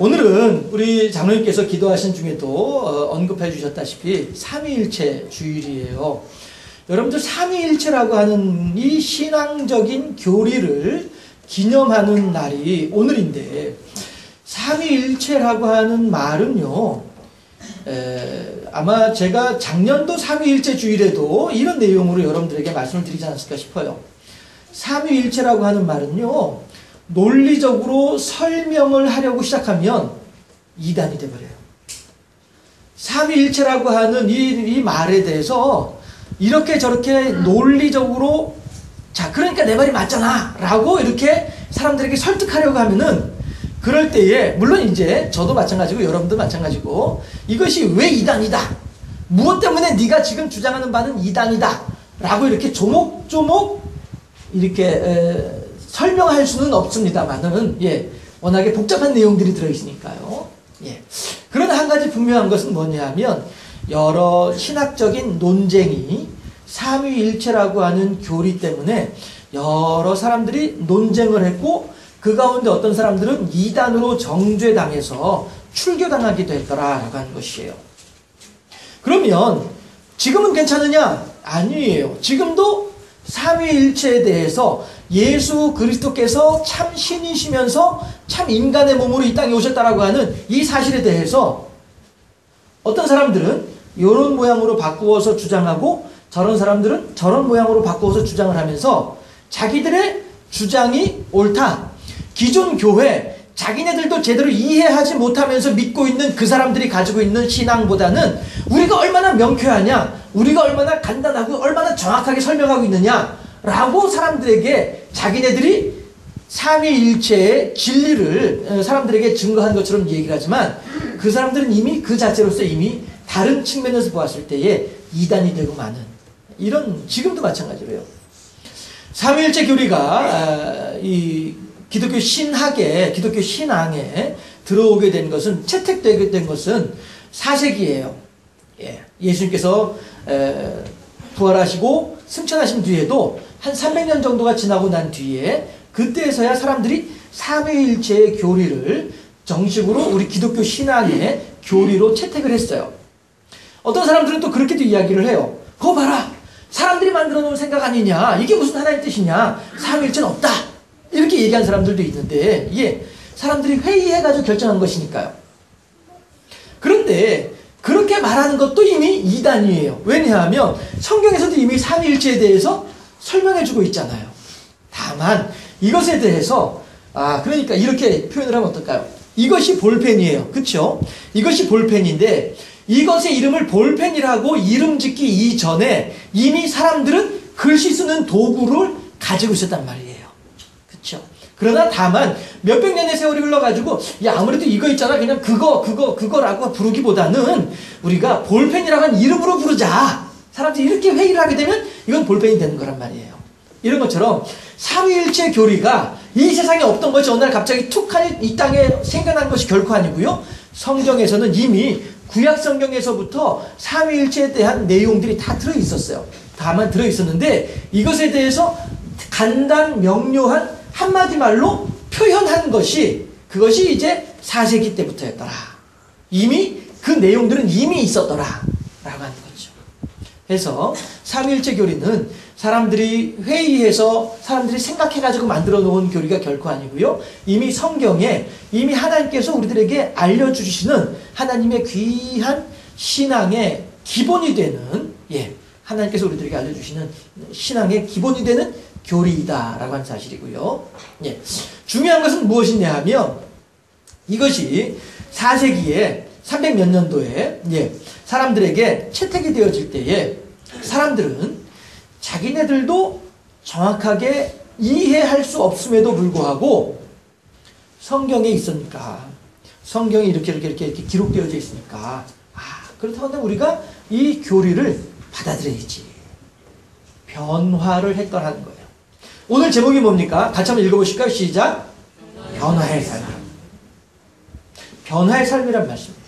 오늘은 우리 장로님께서 기도하신 중에도 언급해 주셨다시피 삼위일체 주일이에요. 여러분들 삼위일체라고 하는 이 신앙적인 교리를 기념하는 날이 오늘인데, 삼위일체라고 하는 말은요, 아마 제가 작년도 삼위일체 주일에도 이런 내용으로 여러분들에게 말씀을 드리지 않았을까 싶어요. 삼위일체라고 하는 말은요, 논리적으로 설명을 하려고 시작하면 이단이 돼버려요. 삼위일체라고 하는 이 말에 대해서 이렇게 저렇게 논리적으로, 자, 그러니까 내 말이 맞잖아 라고 이렇게 사람들에게 설득하려고 하면은, 그럴 때에 물론 이제 저도 마찬가지고 여러분도 마찬가지고, 이것이 왜 이단이다, 무엇 때문에 네가 지금 주장하는 바는 이단이다 라고 이렇게 조목조목 이렇게 설명할 수는 없습니다만은, 워낙에 복잡한 내용들이 들어있으니까요. 그러나 한 가지 분명한 것은 뭐냐면, 여러 신학적인 논쟁이 삼위일체라고 하는 교리 때문에 여러 사람들이 논쟁을 했고, 그 가운데 어떤 사람들은 이단으로 정죄당해서 출교당하기도 했더라라고 하는 것이에요. 그러면 지금은 괜찮으냐? 아니에요. 지금도 삼위일체에 대해서 예수 그리스도께서 참 신이시면서 참 인간의 몸으로 이 땅에 오셨다라고 하는 이 사실에 대해서 어떤 사람들은 이런 모양으로 바꾸어서 주장하고, 저런 사람들은 저런 모양으로 바꾸어서 주장을 하면서 자기들의 주장이 옳다, 기존 교회 자기네들도 제대로 이해하지 못하면서 믿고 있는 그 사람들이 가지고 있는 신앙보다는 우리가 얼마나 명쾌하냐, 우리가 얼마나 간단하고 얼마나 정확하게 설명하고 있느냐 라고 사람들에게 자기네들이 삼위일체의 진리를 사람들에게 증거한 것처럼 얘기를 하지만, 그 사람들은 이미 그 자체로서 이미 다른 측면에서 보았을 때에 이단이 되고 마는, 이런, 지금도 마찬가지로요. 삼위일체 교리가 이 기독교 신학에, 기독교 신앙에 들어오게 된 것은, 채택되게 된 것은 4세기예요. 예수님께서 부활하시고 승천하신 뒤에도 한 300년 정도가 지나고 난 뒤에, 그때에서야 사람들이 삼위일체의 교리를 정식으로 우리 기독교 신앙의 교리로 채택을 했어요. 어떤 사람들은 또 그렇게도 이야기를 해요. 그거 봐라, 사람들이 만들어 놓은 생각 아니냐, 이게 무슨 하나의 뜻이냐, 삼위일체는 없다, 이렇게 얘기한 사람들도 있는데, 사람들이 회의해가지고 결정한 것이니까요. 그런데 그렇게 말하는 것도 이미 이단이에요. 왜냐하면 성경에서도 이미 삼위일체에 대해서 설명해주고 있잖아요. 다만 이것에 대해서, 그러니까 이렇게 표현을 하면 어떨까요? 이것이 볼펜이에요. 그쵸? 이것이 볼펜인데, 이것의 이름을 볼펜이라고 이름 짓기 이전에 이미 사람들은 글씨 쓰는 도구를 가지고 있었단 말이에요. 그쵸? 그러나 다만 몇백 년의 세월이 흘러가지고, 아무래도 이거 있잖아, 그냥 그거라고 부르기보다는 우리가 볼펜이라고 하는 이름으로 부르자, 사람들이 이렇게 회의를 하게 되면 이건 볼펜이 되는 거란 말이에요. 이런 것처럼 삼위일체 교리가 이 세상에 없던 것이 어느 날 갑자기 툭 하니 이 땅에 생겨난 것이 결코 아니고요, 성경에서는 이미 구약 성경에서부터 삼위일체에 대한 내용들이 다 들어있었어요. 다만 들어있었는데, 이것에 대해서 간단 명료한 한마디 말로 표현한 것이, 그것이 이제 4세기 때부터였더라. 이미 그 내용들은 이미 있었더라 라고 하는 거죠. 그래서 삼위일체 교리는 사람들이 회의해서 사람들이 생각해가지고 만들어 놓은 교리가 결코 아니고요, 이미 성경에 이미 하나님께서 우리들에게 알려주시는 하나님의 귀한 신앙의 기본이 되는, 하나님께서 우리들에게 알려주시는 신앙의 기본이 되는 교리이다라고 하는 사실이고요. 중요한 것은 무엇이냐 하면, 이것이 4세기에 300 몇 년도에 사람들에게 채택이 되어질 때에 사람들은 자기네들도 정확하게 이해할 수 없음에도 불구하고 성경에 있으니까, 성경이 이렇게 기록되어져 있으니까, 그렇다면 우리가 이 교리를 받아들여야지, 변화를 했더라는 거예요. 오늘 제목이 뭡니까? 같이 한번 읽어보실까요? 시작. 변화의 삶. 변화의 삶이란 말씀입니다.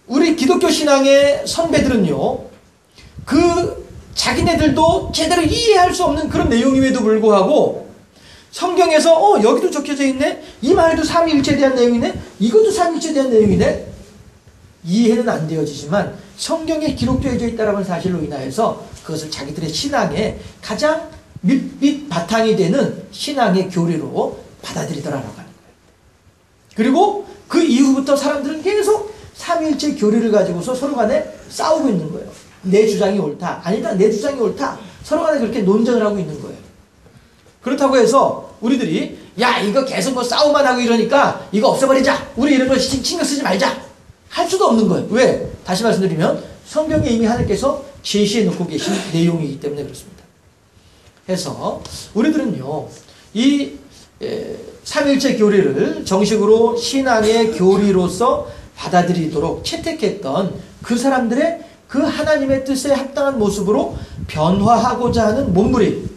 우리 기독교 신앙의 선배들은요, 자기네들도 제대로 이해할 수 없는 그런 내용임에도 불구하고 성경에서 여기도 적혀져 있네. 이 말도 삼위일체에 대한 내용이네. 이것도 삼위일체에 대한 내용이네. 이해는 안 되어지지만 성경에 기록되어져 있다는 사실로 인하여서 그것을 자기들의 신앙의 가장 밑 바탕이 되는 신앙의 교리로 받아들이더라라고 하는 거예요. 그리고 그 이후부터 사람들은 계속 삼위일체 교리를 가지고서 서로 간에 싸우고 있는 거예요. 내 주장이 옳다. 아니다. 내 주장이 옳다. 서로 간에 그렇게 논쟁을 하고 있는 거예요. 그렇다고 해서 우리들이 야 이거 계속 뭐 싸움만 하고 이러니까 이거 없애버리자. 우리 이런 거 신경 쓰지 말자. 할 수도 없는 거예요. 왜? 다시 말씀드리면 성경에 이미 하나님께서 제시해 놓고 계신 내용이기 때문에 그렇습니다. 해서 우리들은요 이 삼일체 교리를 정식으로 신앙의 교리로서 받아들이도록 채택했던 그 사람들의 그 하나님의 뜻에 합당한 모습으로 변화하고자 하는 몸부림,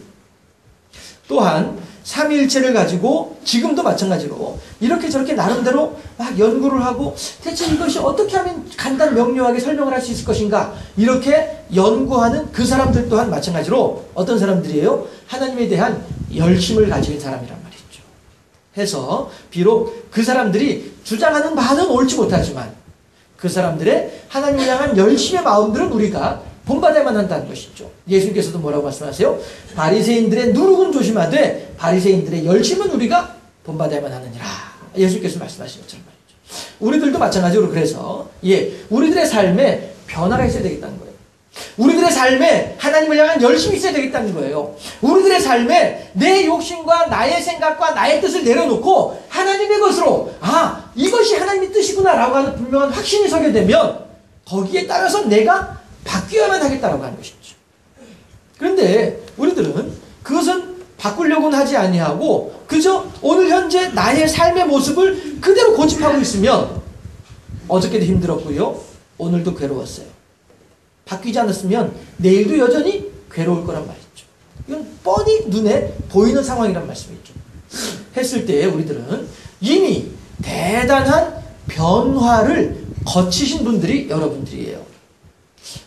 또한 삼위일체를 가지고 지금도 마찬가지로 이렇게 저렇게 나름대로 막 연구를 하고 대체 이것이 어떻게 하면 간단 명료하게 설명을 할 수 있을 것인가 이렇게 연구하는 그 사람들 또한 마찬가지로 어떤 사람들이에요? 하나님에 대한 열심을 가진 사람이란 말이죠. 해서 비록 그 사람들이 주장하는 바는 옳지 못하지만 그 사람들의 하나님을 향한 열심의 마음들은 우리가 본받아야만 한다는 것이죠. 예수님께서도 뭐라고 말씀하세요? 바리새인들의 누룩은 조심하되 바리새인들의 열심은 우리가 본받아야만 하느니라. 예수님께서 말씀하신 것처럼 말이죠. 우리들도 마찬가지로 그래서 우리들의 삶에 변화가 있어야 되겠다는 거예요. 우리들의 삶에 하나님을 향한 열심이 있어야 되겠다는 거예요. 우리들의 삶에 내 욕심과 나의 생각과 나의 뜻을 내려놓고 하나님의 것으로 이것이 하나님의 뜻이구나 라고 하는 분명한 확신이 서게 되면 거기에 따라서 내가 바뀌어야만 하겠다라고 하는 것이죠. 그런데 우리들은 그것은 바꾸려고는 하지 아니하고 그저 오늘 현재 나의 삶의 모습을 그대로 고집하고 있으면 어저께도 힘들었고요. 오늘도 괴로웠어요. 바뀌지 않았으면 내일도 여전히 괴로울 거란 말이죠. 이건 뻔히 눈에 보이는 상황이란 말씀이죠. 했을 때 우리들은 이미 대단한 변화를 거치신 분들이 여러분들이에요.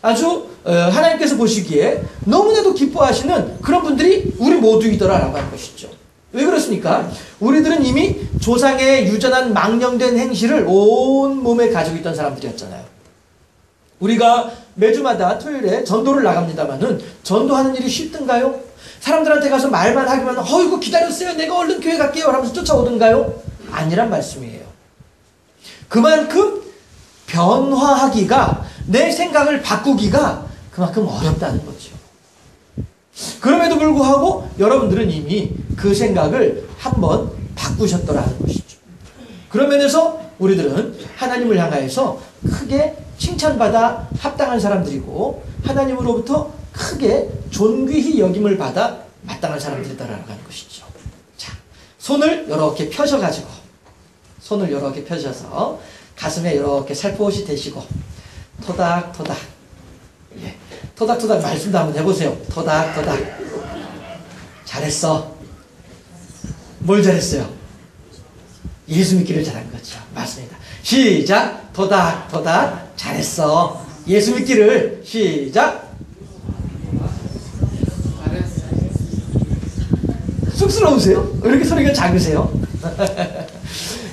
아주 하나님께서 보시기에 너무나도 기뻐하시는 그런 분들이 우리 모두이더라라고 하는 것이죠. 왜 그렇습니까? 우리들은 이미 조상의 유전한 망령된 행실을 온 몸에 가지고 있던 사람들이었잖아요. 우리가 매주마다 토요일에 전도를 나갑니다마는 전도하는 일이 쉽던가요? 사람들한테 가서 말만 하기만 이거 기다렸어요. 내가 얼른 교회 갈게요. 하면서 쫓아오던가요? 아니란 말씀이에요. 그만큼 변화하기가 내 생각을 바꾸기가 그만큼 어렵다는 거죠. 그럼에도 불구하고 여러분들은 이미 그 생각을 한번 바꾸셨더라는 것이죠. 그런 면에서 우리들은 하나님을 향하여서 크게 칭찬받아 합당한 사람들이고 하나님으로부터 크게 존귀히 여김을 받아 마땅한 사람들이다라는 것이죠. 자, 손을 이렇게 펴셔가지고 손을 이렇게 펴셔서 가슴에 이렇게 살포시 대시고 토닥토닥 토닥토닥 말씀도 한번 해보세요. 토닥토닥 잘했어. 뭘 잘했어요? 예수 믿기를 잘한 거죠. 맞습니다. 시작. 토닥토닥 잘했어. 예수 믿기를 시작. 쑥스러우세요? 왜 이렇게 소리가 작으세요?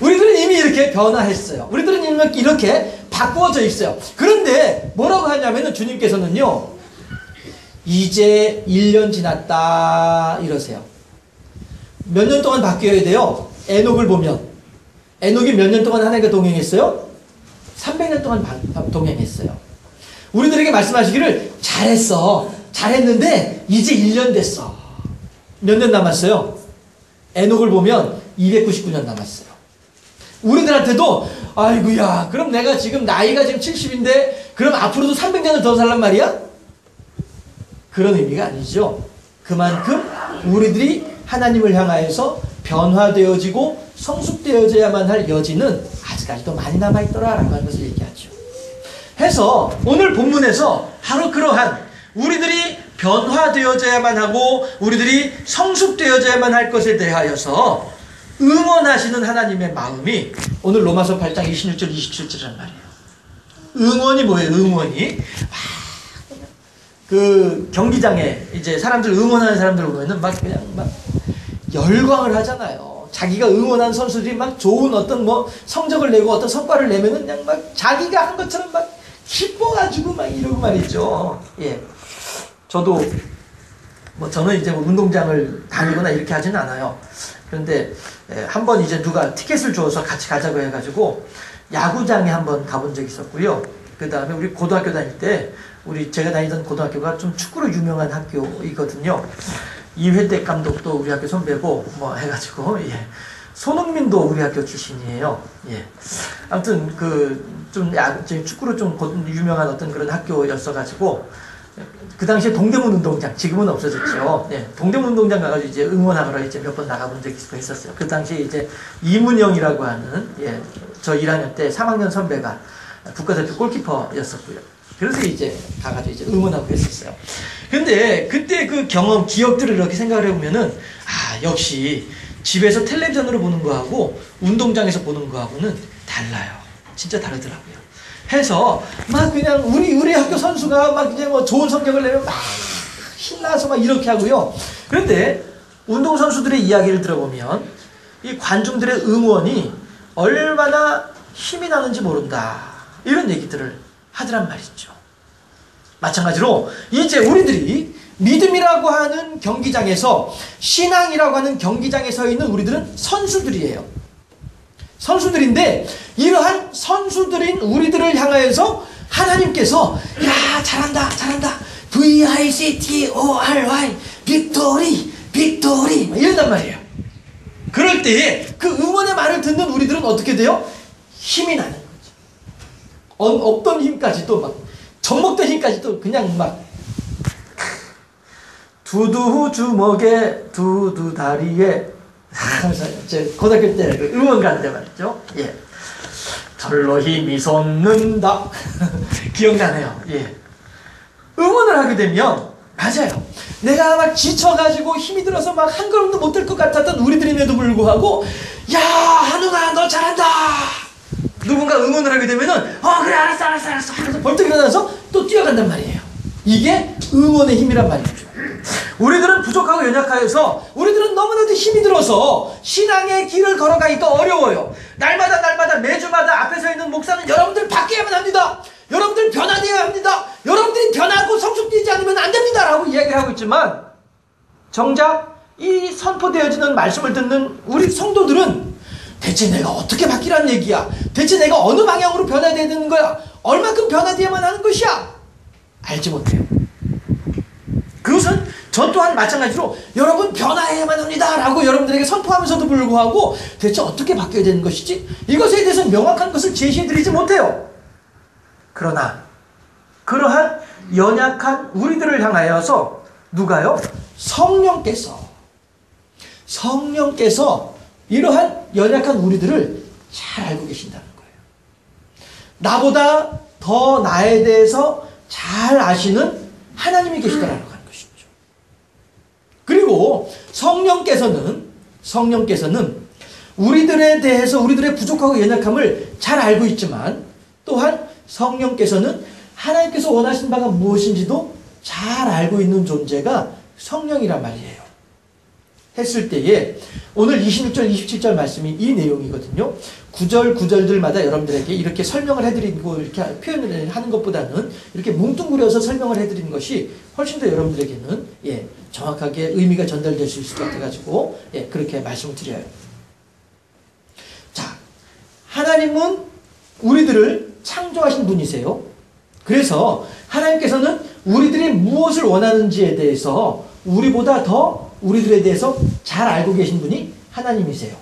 우리들은 이미 이렇게 변화했어요. 우리들은 이미 이렇게 바꾸어져 있어요. 그런데 뭐라고 하냐면은 주님께서는요, 이제 1년 지났다 이러세요. 몇 년 동안 바뀌어야 돼요? 에녹을 보면 에녹이 몇 년 동안 하나님과 동행했어요? 300년 동안 동행했어요. 우리들에게 말씀하시기를 잘했어. 잘했는데 이제 1년 됐어. 몇 년 남았어요? 에녹을 보면 299년 남았어요. 우리들한테도 아이고야 그럼 내가 지금 나이가 지금 70인데 그럼 앞으로도 300년을 더 살란 말이야? 그런 의미가 아니죠. 그만큼 우리들이 하나님을 향하여서 변화되어지고 성숙되어져야만 할 여지는 아직까지도 많이 남아있더라라고 하는 것을 얘기하죠. 해서 오늘 본문에서 바로 그러한 우리들이 변화되어져야만 하고 우리들이 성숙되어져야만 할 것에 대하여서 응원하시는 하나님의 마음이 오늘 로마서 8장 26절 27절이란 말이에요. 응원이 뭐예요? 응원이 그 경기장에 이제 사람들 응원하는 사람들 보면은 막 그냥 막 열광을 하잖아요. 자기가 응원한 선수들이 막 좋은 어떤 뭐 성적을 내고 어떤 성과를 내면은 그냥 막 자기가 한 것처럼 막 기뻐가지고 막 이러고 말이죠. 예. 저도 뭐 저는 이제 뭐 운동장을 다니거나 이렇게 하지는 않아요. 그런데 한번 이제 누가 티켓을 줘서 같이 가자고 해가지고 야구장에 한번 가본 적이 있었고요. 그 다음에 우리 고등학교 다닐 때 제가 다니던 고등학교가 좀 축구로 유명한 학교이거든요. 이회택 감독도 우리 학교 선배고 뭐 해가지고 예. 손흥민도 우리 학교 출신이에요. 예. 아무튼 좀 축구로 좀 유명한 어떤 그런 학교였어가지고 그 당시에 동대문 운동장, 지금은 없어졌죠. 예. 동대문 운동장 가가지고 이제 응원하러 이제 몇 번 나가본 적이 있었어요. 그 당시에 이제 이문영이라고 하는 저 1학년 때 3학년 선배가 국가대표 골키퍼였었고요. 그래서 이제 가가지고 이제 응원하고 했었어요. 근데 그때 그 경험, 기억들을 이렇게 생각을 해보면은 역시 집에서 텔레비전으로 보는 거하고 운동장에서 보는 거하고는 달라요. 진짜 다르더라고요. 해서 막 그냥 우리 학교 선수가 막 이제 뭐 좋은 성적을 내면 막 신나서 막 이렇게 하고요. 그런데 운동 선수들의 이야기를 들어보면 이 관중들의 응원이 얼마나 힘이 나는지 모른다. 이런 얘기들을 하더란 말이죠. 마찬가지로 이제 우리들이 믿음이라고 하는 경기장에서, 신앙이라고 하는 경기장에 서 있는 우리들은 선수들이에요. 선수들인데 이러한 선수들인 우리들을 향하여서 하나님께서 야 잘한다 잘한다 VICTORY 빅토리 빅토리 이런단 말이에요. 그럴 때에 그 응원의 말을 듣는 우리들은 어떻게 돼요? 힘이 나는 거죠. 없던 힘까지도 막 젖먹던 힘까지도 그냥 막 두두 주먹에 두두 다리에 제 고등학교 때 응원 가는데 말이죠. 예. 절로 힘이 솟는다. 기억나네요. 예. 응원을 하게 되면, 맞아요. 내가 막 지쳐가지고 힘이 들어서 막 한 걸음도 못 들 것 같았던 우리들임에도 불구하고, 야, 한우가 너 잘한다. 누군가 응원을 하게 되면은, 그래, 알았어. 하면서 벌떡 일어나서 또 뛰어간단 말이에요. 이게 응원의 힘이란 말이죠. 우리들은 부족하고 연약하여서 우리들은 너무나도 힘이 들어서 신앙의 길을 걸어가기가 어려워요. 날마다 매주마다 앞에 서 있는 목사는 여러분들 바뀌어야만 합니다. 여러분들 변화되어야 합니다. 여러분들이 변하고 성숙되지 않으면 안 됩니다. 라고 이야기를 하고 있지만 정작 이 선포되어지는 말씀을 듣는 우리 성도들은 대체 내가 어떻게 바뀌란 얘기야? 대체 내가 어느 방향으로 변화되어야 되는 거야? 얼마큼 변화되어야만 하는 것이야? 알지 못해요. 그것은 저 또한 마찬가지로 여러분 변화해야만 합니다 라고 여러분들에게 선포하면서도 불구하고 대체 어떻게 바뀌어야 되는 것이지? 이것에 대해서 명확한 것을 제시해드리지 못해요. 그러나 그러한 연약한 우리들을 향하여서 누가요? 성령께서 이러한 연약한 우리들을 잘 알고 계신다는 거예요. 나보다 더 나에 대해서 잘 아시는 하나님이 계시더라는 거예요. 그리고 성령께서는 우리들에 대해서 우리들의 부족하고 연약함을 잘 알고 있지만 또한 성령께서는 하나님께서 원하신 바가 무엇인지도 잘 알고 있는 존재가 성령이란 말이에요. 했을 때에 오늘 26절 27절 말씀이 이 내용이거든요. 구절들마다 여러분들에게 이렇게 설명을 해드리고 이렇게 표현을 하는 것보다는 이렇게 뭉뚱그려서 설명을 해드리는 것이 훨씬 더 여러분들에게는 정확하게 의미가 전달될 수 있을 것 같아가지고 그렇게 말씀을 드려요. 자, 하나님은 우리들을 창조하신 분이세요. 그래서 하나님께서는 우리들이 무엇을 원하는지에 대해서 우리보다 더 우리들에 대해서 잘 알고 계신 분이 하나님이세요.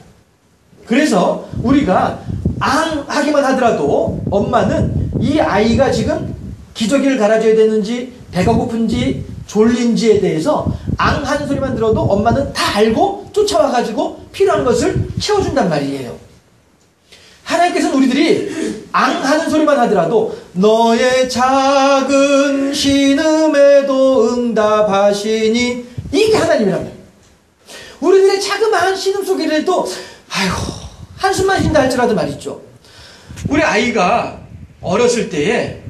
그래서 우리가 하기만 하더라도 엄마는 이 아이가 지금 기저귀를 갈아줘야 되는지 배가 고픈지 졸린지에 대해서 하는 소리만 들어도 엄마는 다 알고 쫓아와가지고 필요한 것을 채워준단 말이에요. 하나님께서는 우리들이 하는 소리만 하더라도 너의 작은 신음에도 응답하시니 이게 하나님이란 말이에요. 우리들의 자그마한 신음 속에라도 한숨만 쉰다 할지라도 말이죠. 우리 아이가 어렸을 때에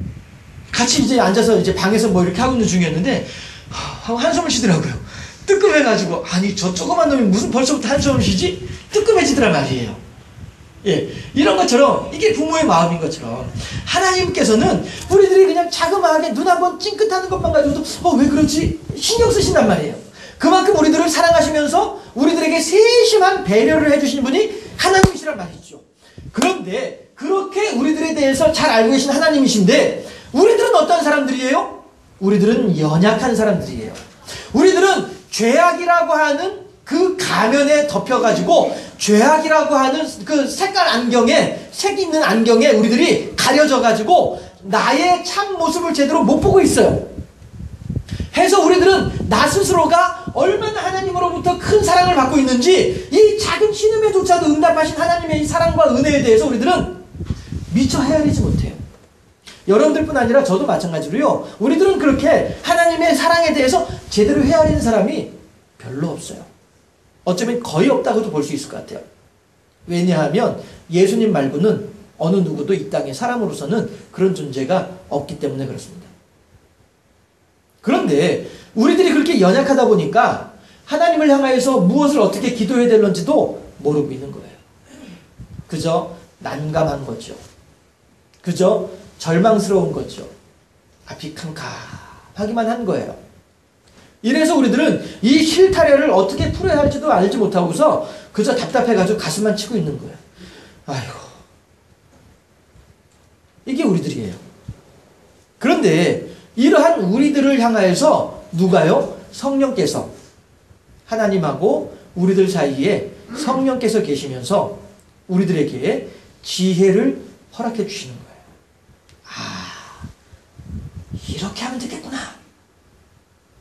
같이 이제 앉아서 이제 방에서 뭐 이렇게 하고 있는 중이었는데 한숨을 쉬더라고요. 뜨끔해가지고 아니 저 조그만 놈이 무슨 벌써부터 한숨을 쉬지? 뜨끔해지더란 말이에요. 예, 이런 것처럼 이게 부모의 마음인 것처럼 하나님께서는 우리들이 그냥 자그마하게 눈 한번 찡긋하는 것만 가지고도 왜 그러지? 신경 쓰신단 말이에요. 그만큼 우리들을 사랑하시면서 우리들에게 세심한 배려를 해주신 분이 하나님이시란 말이죠. 그런데 그렇게 우리들에 대해서 잘 알고 계신 하나님이신데 우리들은 어떤 사람들이에요? 우리들은 연약한 사람들이에요. 우리들은 죄악이라고 하는 그 가면에 덮여가지고 죄악이라고 하는 그 색깔 안경에 색 있는 안경에 우리들이 가려져가지고 나의 참 모습을 제대로 못 보고 있어요. 해서 우리들은 나 스스로가 얼마나 하나님으로부터 큰 사랑을 받고 있는지 이 작은 신음에조차도 응답하신 하나님의 이 사랑과 은혜에 대해서 우리들은 미처 헤아리지 못해요. 여러분들뿐 아니라 저도 마찬가지로요. 우리들은 그렇게 하나님의 사랑에 대해서 제대로 헤아리는 사람이 별로 없어요. 어쩌면 거의 없다고도 볼 수 있을 것 같아요. 왜냐하면 예수님 말고는 어느 누구도 이 땅의 사람으로서는 그런 존재가 없기 때문에 그렇습니다. 그런데 우리들이 그렇게 연약하다 보니까 하나님을 향하여서 무엇을 어떻게 기도해야 될런지도 모르고 있는 거예요. 그저 난감한 거죠. 그저 절망스러운 거죠. 앞이 캄캄하기만 한 거예요. 이래서 우리들은 이 실타래를 어떻게 풀어야 할지도 알지 못하고서 그저 답답해가지고 가슴만 치고 있는 거예요. 아이고, 이게 우리들이에요. 그런데 이러한 우리들을 향하여서 누가요? 성령께서 하나님하고 우리들 사이에 성령께서 계시면서 우리들에게 지혜를 허락해 주시는 거예요. 아, 이렇게 하면 되겠구나.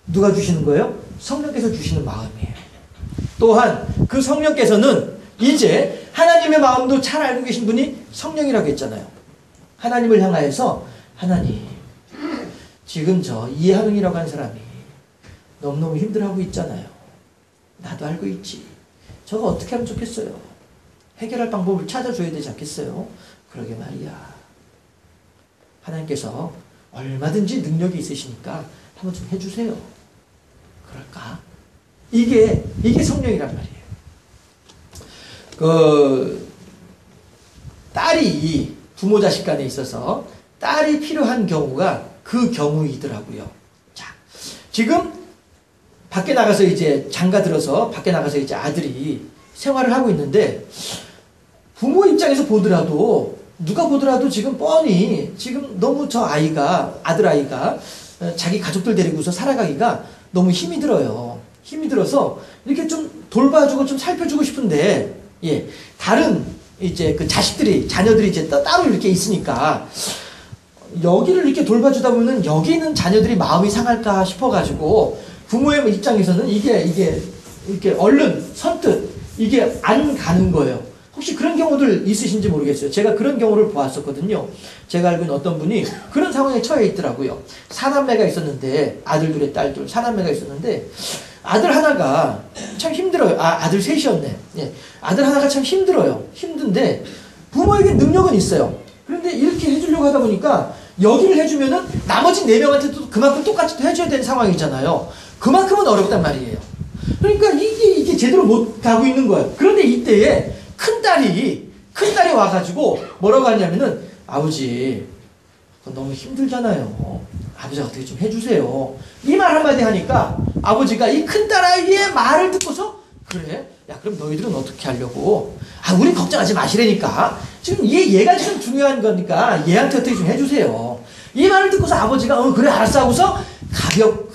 누가 주시는 거예요? 성령께서 주시는 마음이에요. 또한 그 성령께서는 이제 하나님의 마음도 잘 알고 계신 분이 성령이라고 했잖아요. 하나님을 향하여서 하나님, 지금 저 이한웅이라고 하는 사람이 너무너무 힘들어하고 있잖아요. 나도 알고 있지. 저거 어떻게 하면 좋겠어요? 해결할 방법을 찾아줘야 되지 않겠어요? 그러게 말이야. 하나님께서 얼마든지 능력이 있으시니까 한번 좀 해주세요. 그럴까? 이게 성령이란 말이에요. 딸이 부모 자식 간에 있어서 딸이 필요한 경우가 그 경우이더라고요. 자, 지금 밖에 나가서 이제 장가 들어서 밖에 나가서 이제 아들이 생활을 하고 있는데 부모 입장에서 보더라도 누가 보더라도 지금 뻔히 지금 너무 저 아이가 아들 아이가 자기 가족들 데리고서 살아가기가 너무 힘이 들어요. 힘이 들어서 이렇게 좀 돌봐주고 좀 살펴주고 싶은데 예, 다른 이제 그 자식들이 자녀들이 이제 따로 이렇게 있으니까 여기를 이렇게 돌봐주다 보면은 여기 있는 자녀들이 마음이 상할까 싶어가지고 부모의 입장에서는 이게 이렇게 얼른 선뜻 이게 안 가는 거예요. 혹시 그런 경우들 있으신지 모르겠어요. 제가 그런 경우를 보았었거든요. 제가 알고 있는 어떤 분이 그런 상황에 처해 있더라고요. 사남매가 있었는데 아들 둘에 딸 둘 사남매가 있었는데 아들 하나가 참 힘들어요. 아들 셋이었네. 예. 아들 하나가 참 힘들어요. 힘든데 부모에게 능력은 있어요. 그런데 이렇게 해주려고 하다 보니까 여기를 해주면은 나머지 4명한테도 그만큼 똑같이 또 해줘야 되는 상황이잖아요. 그만큼은 어렵단 말이에요. 그러니까 이게 제대로 못 가고 있는 거예요. 그런데 이때에 큰딸이 와가지고 뭐라고 하냐면은 아버지 너무 힘들잖아요. 아버지가 어떻게 좀 해주세요. 이 말 한마디 하니까 아버지가 이 큰딸 아이의 말을 듣고서 그래? 야 그럼 너희들은 어떻게 하려고? 우린 걱정하지 마시라니까. 지금 얘가 지금 중요한 거니까 얘한테 어떻게 좀 해주세요. 이 말을 듣고서 아버지가 그래 알았어 하고서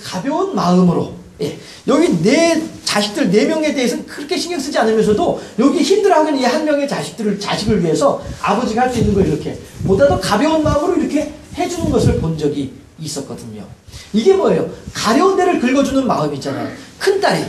가벼운 마음으로 예, 여기 내 자식들 4명에 대해서는 그렇게 신경 쓰지 않으면서도 여기 힘들어하는 이 한 명의 자식을 위해서 아버지가 할 수 있는 걸 이렇게 보다 더 가벼운 마음으로 이렇게 해주는 것을 본 적이 있었거든요. 이게 뭐예요? 가려운 데를 긁어주는 마음이잖아요. 큰딸이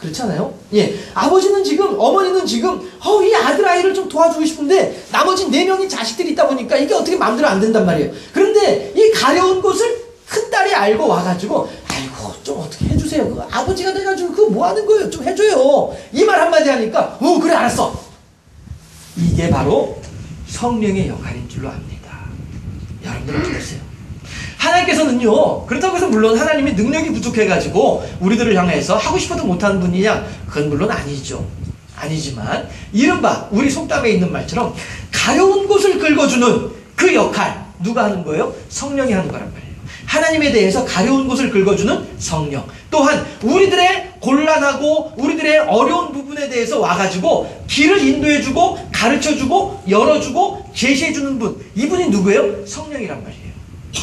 그렇잖아요. 예, 아버지는 지금 어머니는 지금 이 아들 아이를 좀 도와주고 싶은데 나머지 4명의 자식들이 있다 보니까 이게 어떻게 마음대로 안 된단 말이에요. 그런데 이 가려운 곳을 큰딸이 알고 와가지고 아이고 좀 어떻게 해주세요. 그 아버지가 돼가지고 그거 뭐 하는 거예요? 좀 해줘요. 이 말 한마디 하니까 그래 알았어. 이게 바로 성령의 역할인 줄로 압니다. 여러분들 어떻게 했어요? 하나님께서는요, 그렇다고 해서 물론 하나님이 능력이 부족해가지고 우리들을 향해서 하고 싶어도 못하는 분이냐? 그건 물론 아니죠. 아니지만 이른바 우리 속담에 있는 말처럼 가려운 곳을 긁어주는 그 역할 누가 하는 거예요? 성령이 하는 거란 말이에요. 하나님에 대해서 가려운 곳을 긁어주는 성령, 또한 우리들의 곤란하고 우리들의 어려운 부분에 대해서 와가지고 길을 인도해주고 가르쳐주고 열어주고 제시해주는 분, 이분이 누구예요? 성령이란 말이에요.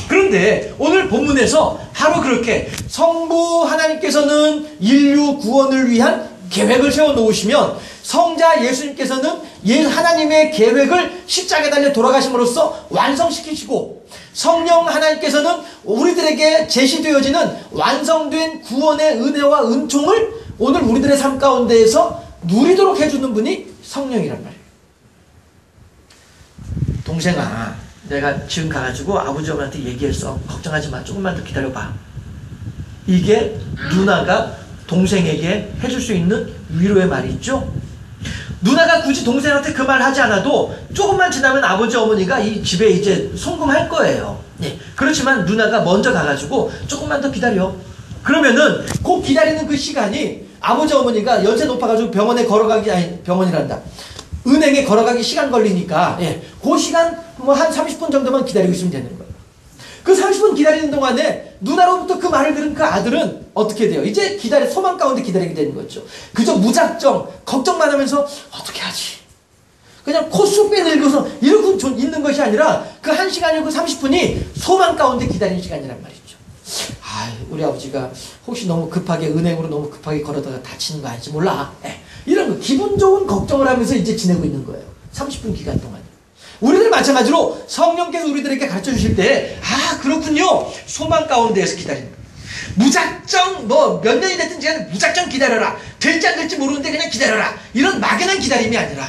그런데 오늘 본문에서 바로 그렇게 성부 하나님께서는 인류 구원을 위한 계획을 세워놓으시면 성자 예수님께서는 하나님의 계획을 십자가에 달려 돌아가심으로써 완성시키시고, 성령 하나님께서는 우리들에게 제시되어지는 완성된 구원의 은혜와 은총을 오늘 우리들의 삶 가운데에서 누리도록 해주는 분이 성령이란 말이에요. 동생아, 내가 지금 가가지고 아버지 어머니한테 얘기했어. 걱정하지 마. 조금만 더 기다려봐. 이게 누나가 동생에게 해줄 수 있는 위로의 말이 있죠. 누나가 굳이 동생한테 그 말 하지 않아도 조금만 지나면 아버지 어머니가 이 집에 이제 송금할 거예요. 네. 그렇지만 누나가 먼저 가가지고 조금만 더 기다려. 그러면은 그 기다리는 그 시간이 아버지 어머니가 연세 높아가지고 병원에 걸어가기, 아니 병원이란다, 은행에 걸어가기 시간 걸리니까, 예, 그 시간 뭐 한 30분 정도만 기다리고 있으면 되는 거예요. 그 30분 기다리는 동안에 누나로부터 그 말을 들은 그 아들은 어떻게 돼요? 이제 소망 가운데 기다리게 되는 거죠. 그저 무작정 걱정만 하면서 어떻게 하지? 그냥 코 쑥 빼내고서 이러고 있는 것이 아니라 그 1시간이고 30분이 소망 가운데 기다리는 시간이란 말이죠. 우리 아버지가 혹시 너무 급하게 은행으로 너무 급하게 걸어다가 다치는 거 아닐지 몰라. 이런 거 기분 좋은 걱정을 하면서 이제 지내고 있는 거예요. 30분 기간 동안. 우리들 마찬가지로 성령께서 우리들에게 가르쳐 주실 때, 그렇군요, 소망 가운데에서 기다리는 거예요. 무작정 뭐 몇 년이 됐든지 간에 무작정 기다려라. 될지 안 될지 모르는데 그냥 기다려라. 이런 막연한 기다림이 아니라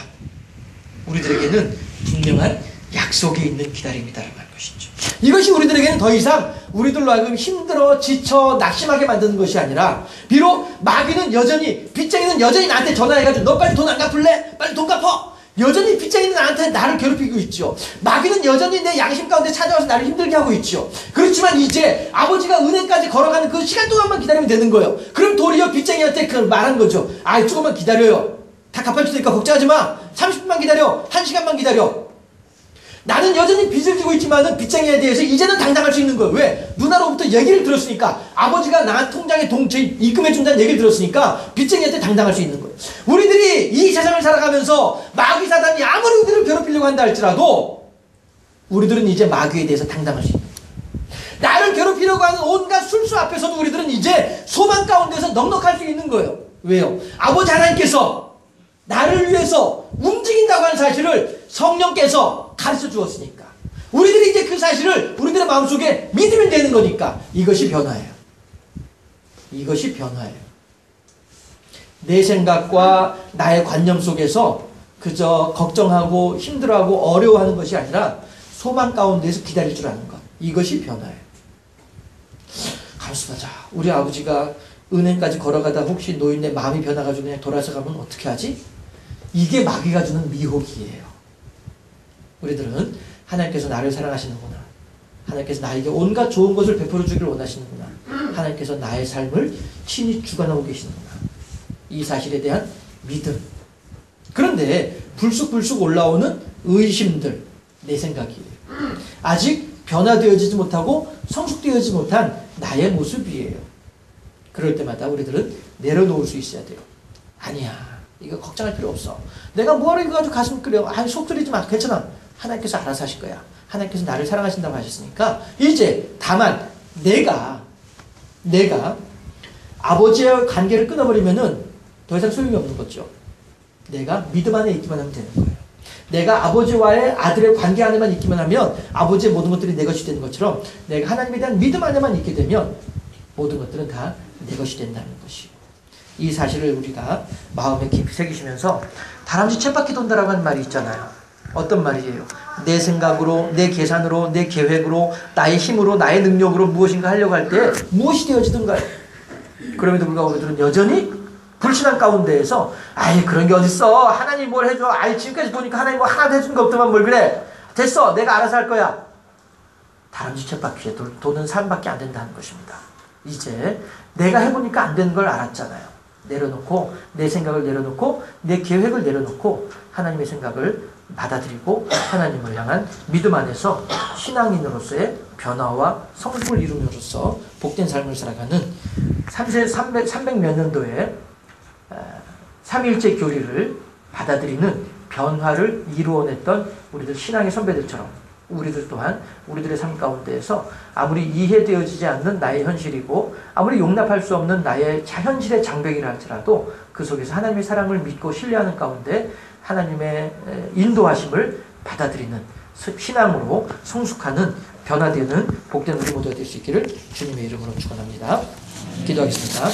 우리들에게는 분명한 약속이 있는 기다림이다라는 것이죠. 이것이 우리들에게는 더 이상 우리들로 하여금 힘들어 지쳐 낙심하게 만드는 것이 아니라, 비록 마귀는 여전히, 빚쟁이는 여전히 나한테 전화해가지고 너 빨리 돈 안 갚을래? 빨리 돈 갚어! 여전히 빚쟁이는 나를 괴롭히고 있죠. 마귀는 여전히 내 양심 가운데 찾아와서 나를 힘들게 하고 있죠. 그렇지만 이제 아버지가 은행까지 걸어가는 그 시간 동안만 기다리면 되는 거예요. 그럼 도리어 빚쟁이한테 그걸 말한 거죠. 조금만 기다려요. 다 갚아줄 테니까 걱정하지 마. 30분만 기다려. 1시간만 기다려. 나는 여전히 빚을 지고 있지만은 빚쟁이에 대해서 이제는 당당할 수 있는 거예요. 왜? 누나로부터 얘기를 들었으니까, 아버지가 나 통장에 입금해준다는 얘기를 들었으니까 빚쟁이한테 당당할 수 있는 거예요. 우리들이 이 세상을 살아가면서 마귀 사단이 아무리 우리들을 괴롭히려고 한다 할지라도 우리들은 이제 마귀에 대해서 당당할 수 있는 거예요. 나를 괴롭히려고 하는 온갖 술수 앞에서도 우리들은 이제 소망 가운데서 넉넉할 수 있는 거예요. 왜요? 아버지 하나님께서 나를 위해서 움직인다고 하는 사실을 성령께서 가르쳐 주었으니까, 우리들이 이제 그 사실을 우리들의 마음속에 믿으면 되는 거니까, 이것이 변화예요. 이것이 변화예요. 내 생각과 나의 관념 속에서 그저 걱정하고 힘들어하고 어려워하는 것이 아니라 소망 가운데서 기다릴 줄 아는 것, 이것이 변화예요. 가만있어보자. 우리 아버지가 은행까지 걸어가다 혹시 노인네 마음이 변해가지고 그냥 돌아서 가면 어떻게 하지? 이게 마귀가 주는 미혹이에요. 우리들은 하나님께서 나를 사랑하시는구나, 하나님께서 나에게 온갖 좋은 것을 베풀어 주기를 원하시는구나, 하나님께서 나의 삶을 친히 주관하고 계시는구나, 이 사실에 대한 믿음. 그런데 불쑥불쑥 올라오는 의심들, 내 생각이에요. 아직 변화되어지지 못하고 성숙되어지지 못한 나의 모습이에요. 그럴 때마다 우리들은 내려놓을 수 있어야 돼요. 아니야, 이거 걱정할 필요 없어. 내가 뭐하러 이거 가지고 가슴 끓여. 속 끓이지 마. 괜찮아. 하나님께서 알아서 하실 거야. 하나님께서 나를 사랑하신다고 하셨으니까, 이제 다만 내가 아버지의 관계를 끊어버리면은 더 이상 소용이 없는 거죠. 내가 믿음 안에 있기만 하면 되는 거예요. 내가 아버지와의 아들의 관계 안에만 있기만 하면 아버지의 모든 것들이 내 것이 되는 것처럼, 내가 하나님에 대한 믿음 안에만 있게 되면 모든 것들은 다 내 것이 된다는 것이요. 이 사실을 우리가 마음에 깊이 새기시면서, 다람쥐 쳇바퀴 돈다라고 하는 말이 있잖아요. 어떤 말이에요? 내 생각으로, 내 계산으로, 내 계획으로, 나의 힘으로, 나의 능력으로 무엇인가 하려고 할 때 무엇이 되어지든가요. 그럼에도 불구하고 우리들은 여전히 불신한 가운데에서, 그런 게 어딨어, 하나님 뭘 해줘, 지금까지 보니까 하나님 뭐 하나도 해준 거 없더만 뭘 그래, 됐어, 내가 알아서 할 거야, 다람쥐 쳇바퀴에 도는 삶밖에 안 된다는 것입니다. 이제 내가 해보니까 안 되는 걸 알았잖아요. 내려놓고 내 생각을 내려놓고 내 계획을 내려놓고 하나님의 생각을 받아들이고 하나님을 향한 믿음 안에서 신앙인으로서의 변화와 성숙을 이루므로써 복된 삶을 살아가는 300 몇 년도에 삼위일체 교리를 받아들이는 변화를 이루어냈던 우리들 신앙의 선배들처럼 우리들 또한 우리들의 삶 가운데에서 아무리 이해되어지지 않는 나의 현실이고 아무리 용납할 수 없는 나의 현실의 장벽이라 할지라도 그 속에서 하나님의 사랑을 믿고 신뢰하는 가운데 하나님의 인도하심을 받아들이는 신앙으로 성숙하는 변화되는 복된 우리 모두가 될 수 있기를 주님의 이름으로 축원합니다. 기도하겠습니다.